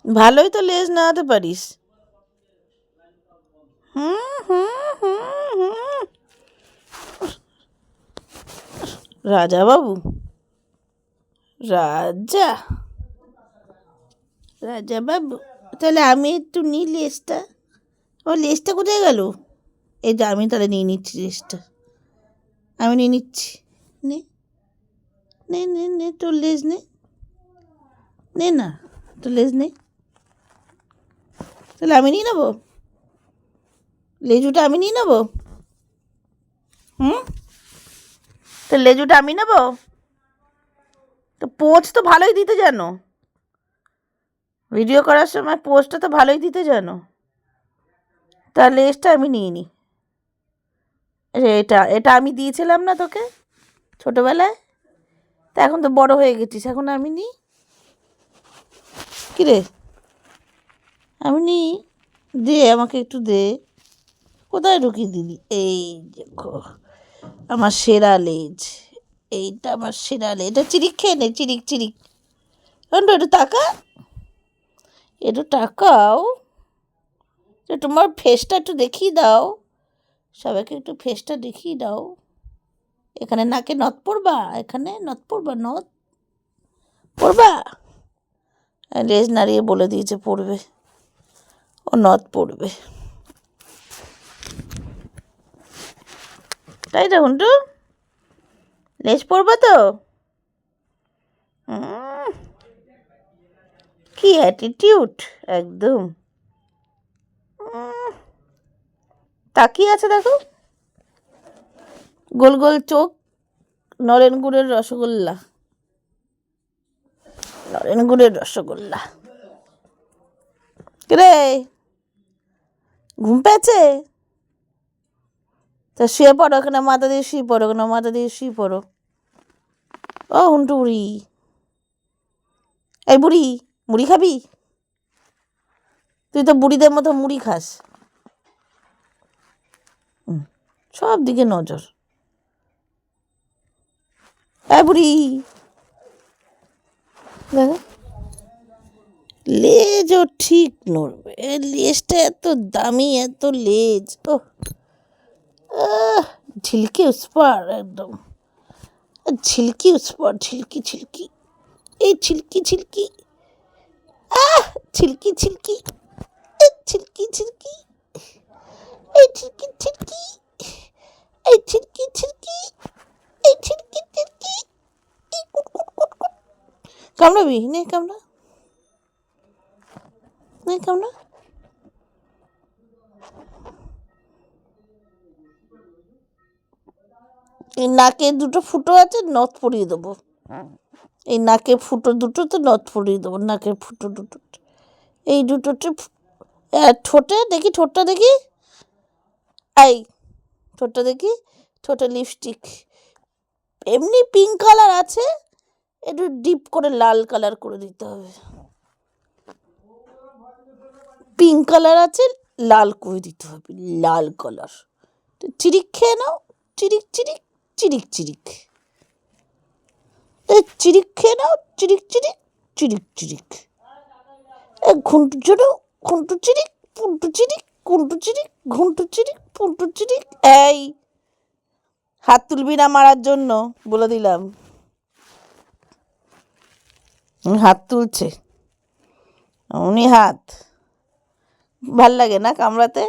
ভালোই তো লেজ নাড়াতে পারিস। হুম হুম হুম হুম। রাজা বাবু, রাজা, রাজা বাবু, তাহলে আমি একটু নিই লেজটা। ও লেজটা কোথায় গেল? এই যে আমি তাহলে নিয়ে নিচ্ছি লেজটা, আমি নিয়ে নিচ্ছি। নে নে নে নে, তোর লেজ নে, নে না, তোর লেজ নে, তাহলে আমি নিয়ে নেবো লেজুটা, আমি নিয়ে নেবো। হুম, তো লেজুটা আমি নেবো। তো পোজ তো ভালোই দিতে জানো, ভিডিও করার সময় পোজটা তো ভালোই দিতে জানো। তা লেজটা আমি নিয়ে নিই। এটা এটা আমি দিয়েছিলাম না তোকে ছোটবেলায়? তা এখন তো বড় হয়ে গেছিস, এখন আমি নিই। কিরে, আমি নিই, দে আমাকে একটু দে। কোথায় ঢুকিয়ে দিলি? এই দেখো আমার সেরা লেজ, এইটা আমার সেরা লেজ। এটা চিরিক খেয়ে নে, চিরিক চিরিক। একটু টাকা, একটু টাকাও, তোমার ফেসটা একটু দেখিয়ে দাও, সবাইকে একটু ফেসটা দেখিয়ে দাও। এখানে নাকে নথ পড়বা, এখানে নথ পড়বা, নথ পড়বা। লেজ নাড়িয়ে বলে দিয়েছে পড়বে, ও নথ পড়বে, তাই তো হুন্টু, লেজ পড়বা তো। কি অ্যাটিটিউড একদম। তাকিয়ে আছে দেখো, গোল গোল চোখ, নরেন গুড়ের রসগোল্লা, নরেন গুড়ের রসগোল্লা। রে, ঘুম পেয়েছে? তা শুয়ে পড়ো, ওখানে মাথা দিয়ে শুয়ে পড়ো, ওখানে মাথা দিয়ে শুয়ে পড়ো। ও হুন্টু বুড়ি, এই বুড়ি, মুড়ি খাবি? তুই তো বুড়িদের মতো মুড়ি খাস। সব দিকে নজর। এই বুড়ি, দেখো লেজও ঠিক নড়বে, লেজটা এত দামি, এত লেজ। ও ঝিলকি উসপার একদম, ঝিলকি উসপার, ঝিলকি ঝিলকি, এই ঝিলকি ঝিলকি, ঝিলকি ঝিলকি, ঝিলকি ঝিলকি, এই ঝিলকি ঝিলকি, এই ঝিলকি ঝিলকি, এই ঝিলকি ঝিলকি, এই কুট কুট কুট কুট। কামড়াবি? নে কামড়া, নে কামড়া। এই নাকে দুটো ফুটো আছে, নথ পরিয়ে দেবো। এই নাকে ফুটো দুটোতে নথ পরিয়ে দেবো, নাকের ফুটো দুটো, এই দুটোতে। ঠোঁটে দেখি, ঠোঁটটা দেখি, এই ঠোঁটটা দেখি, ঠোঁটে লিপস্টিক এমনি পিঙ্ক কালার আছে, একটু ডিপ করে লাল কালার করে দিতে হবে। পিঙ্ক কালার আছে, লাল করে দিতে হবে, লাল কালার। চিরিক খেয়ে নাও, চিরিক চিরিক, চিরিক চিরিক, চিরিক খেয়ে নাও, চিরিক চিরিক, চিরিক চিরিক। ঘুন্টু ছোটো, ঘুন্টু চিরিক, পুন্টু চিরিক, কুন্টু চিরিক, ঘুন্টু চিরিক, পুন্টু চিরিক। এই হাত তুলবি না মারার জন্য, বলে দিলাম। হাত তুলছে, উনি হাত, ভাল লাগে না কামড়াতে,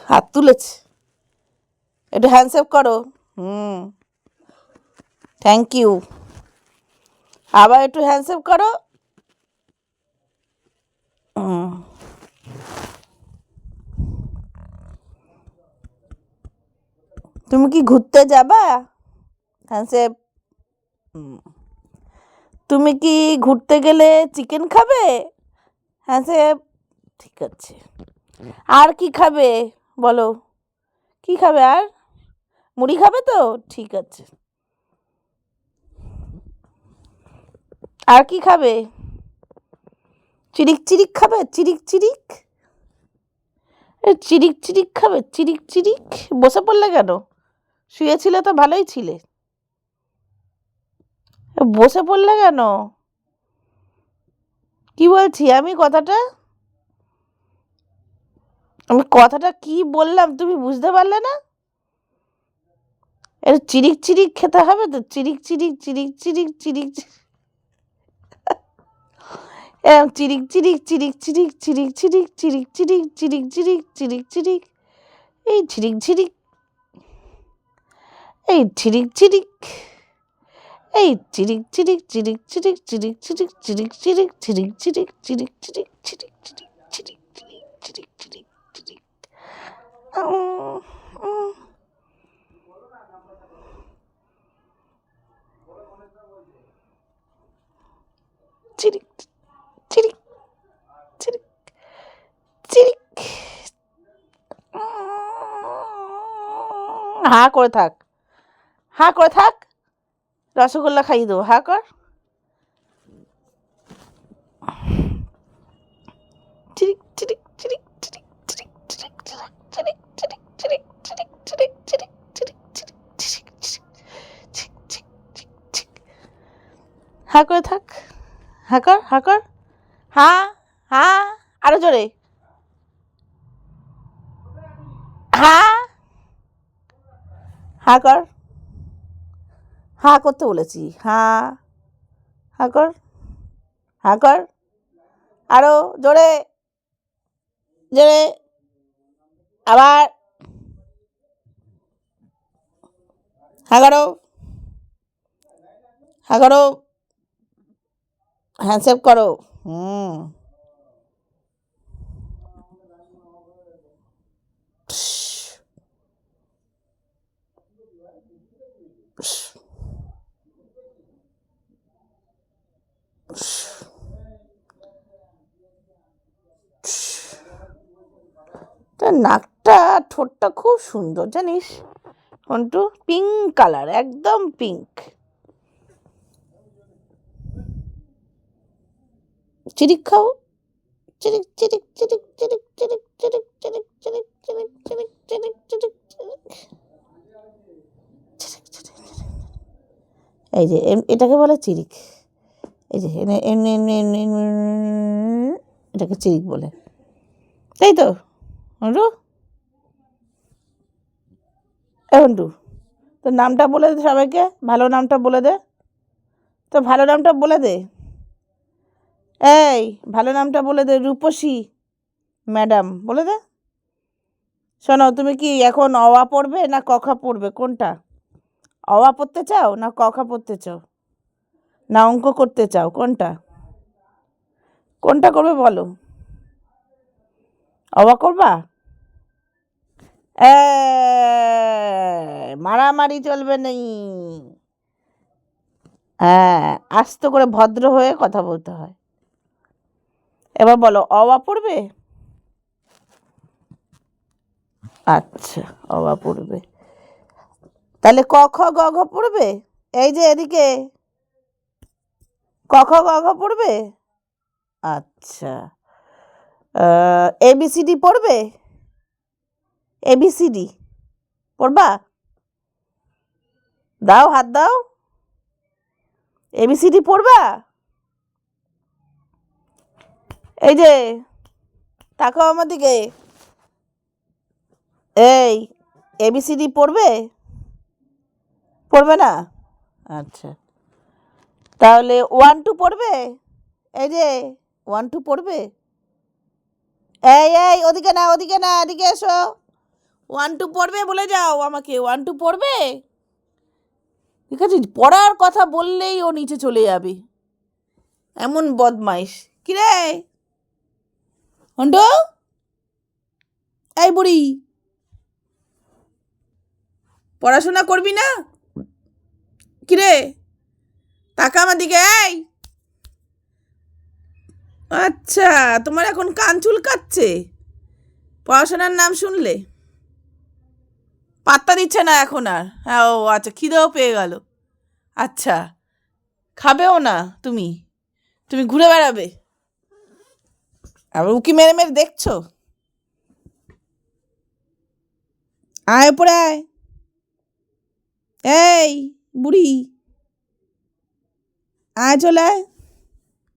হাত তুলেছে। একটু হ্যান্ডশেক করো। Thank you. আবার একটু হ্যান্ডশেক করো। তুমি কি ঘুরতে যাবা? হ্যান্ডশেক। তুমি কি ঘুরতে গেলে চিকেন খাবে? হ্যান্ডশেক। ঠিক আছে, আর কি খাবে বলো, কি খাবে আর? মুড়ি খাবে তো? ঠিক আছে, আর কি খাবে? চিরিক চিরিক খাবে, চিরিক চিরিক, চিরিক চিরিক খাবে, চিরিক চিরিক। বসে পড়লে কেন? শুয়েছিলে তো ভালোই ছিলে। বসে পড়লে কেন? কি বলছি আমি কথাটা কি বললাম তুমি বুঝতে পারলে না? এটা চিরিক চিরিক খেতে হবে তো, চিরিক চিরিক চিরিক চিরিক চিরিক এরকম চিরিক চিরিক চিরিক চিরিক চিরিক চিরিক চিরিক চিরিক চিরিক চিরিক চিরিক চিরিক, এই ঝিরিক ঝিরিক, এই ঝিরিক ঝিরিক, এই চিরিক চিরিক চিরিক চিরিক চিরিক চিরিক চিরিক চিরিক চিরিক চিরিক চিরিক চিরিক চিরিক চিরিক চিরিক চিরিক চিরিক চিরিক। চিরিক চিরিক চিরিক চিরিক। হা করে থাক, হা করে থাক, রসগোল্লা খাইয়ে দেবো, হা কর। চিরিক চিরিক চিরিক চিরিক চিরিক চিরিক চিরিক চিরিক চিরিক চিরিক চিরিক চিরিক চিরিক চিরিক চিরিক চিরিক চিরিক চিরিক। হা করে থাক, হা কর, হা কর, হা, হা, আরো জোরে, হা, হা কর, হা করতে বলেছি, হা, হা কর, হা কর, আরো জোরে জোরে, আবার হা করো, হা করো, হ্যান্ডশেক করো। তার নাকটা ঠোঁটটা খুব সুন্দর জানিস কন্টু, পিঙ্ক কালার, একদম পিঙ্ক। চিরিক খাও, চিরিক চিরিক চিরিক চিরিক চিরিক চিরিক চিরিক চিরিক চিরিক চিরিক চিরিক চিরিক চিরিক। এই যে এটাকে বলে চিরিক, এই যে এমনি এমনি এমনি এমনি এটাকে চিরিক বলে, তাই তো হন্টু? হন্টু তোর নামটা বলে দে সবাইকে, ভালো নামটা বলে দে, তো ভালো নামটা বলে দে, এই ভালো নামটা বলে দে, রূপসী ম্যাডাম বলে দে। শোনো, তুমি কি এখন অওয়া পড়বে না কখা পড়বে, কোনটা? অওয়া পড়তে চাও না কখা পড়তে চাও না অঙ্ক করতে চাও, কোনটা কোনটা করবে বলো? অওয়া করবা? মারামারি চলবে নেই, হ্যাঁ আস্তে করে ভদ্র হয়ে কথা বলতে হয়। এবার বলো অওয়া পড়বে? আচ্ছা অওয়া পড়বে, তাহলে ক খ গ ঘ পড়বে? এই যে এদিকে ক খ গ ঘ পড়বে? আচ্ছা, এবিসিডি পড়বে? এবিসিডি পড়বা? দাও হাত দাও, এবিসিডি পড়বা? এই যে তাকাও আমার দিকে, এই এবিসিডি পড়বে? পড়বে না? আচ্ছা, তাহলে 1 2 পড়বে? এই যে 1 2 পড়বে? এই এই ওদিকে না, ওদিকে না, এদিকে এসো। 1 2 পড়বে বলে যাও আমাকে, 1 2 পড়বে? ঠিক আছে, পড়ার কথা বললেই ও নিচে চলে যাবে, এমন বদমাইশ। কিরে হন্টু, এই বুড়ি, পড়াশোনা করবি না? কিরে তাকা আমার দিকে, এই আচ্ছা তোমার এখন কান চুলকাচ্ছে পড়াশোনার নাম শুনলে? পাত্তা দিচ্ছে না এখন আর? হ্যাঁ ও আচ্ছা, খিদেও পেয়ে গেল। আচ্ছা, খাবেও না তুমি, তুমি ঘুরে বেড়াবে, আবার উকি মেরে মেরে দেখছো? আয় উপরে আয়, এই বুড়ি, আয় চলে আয়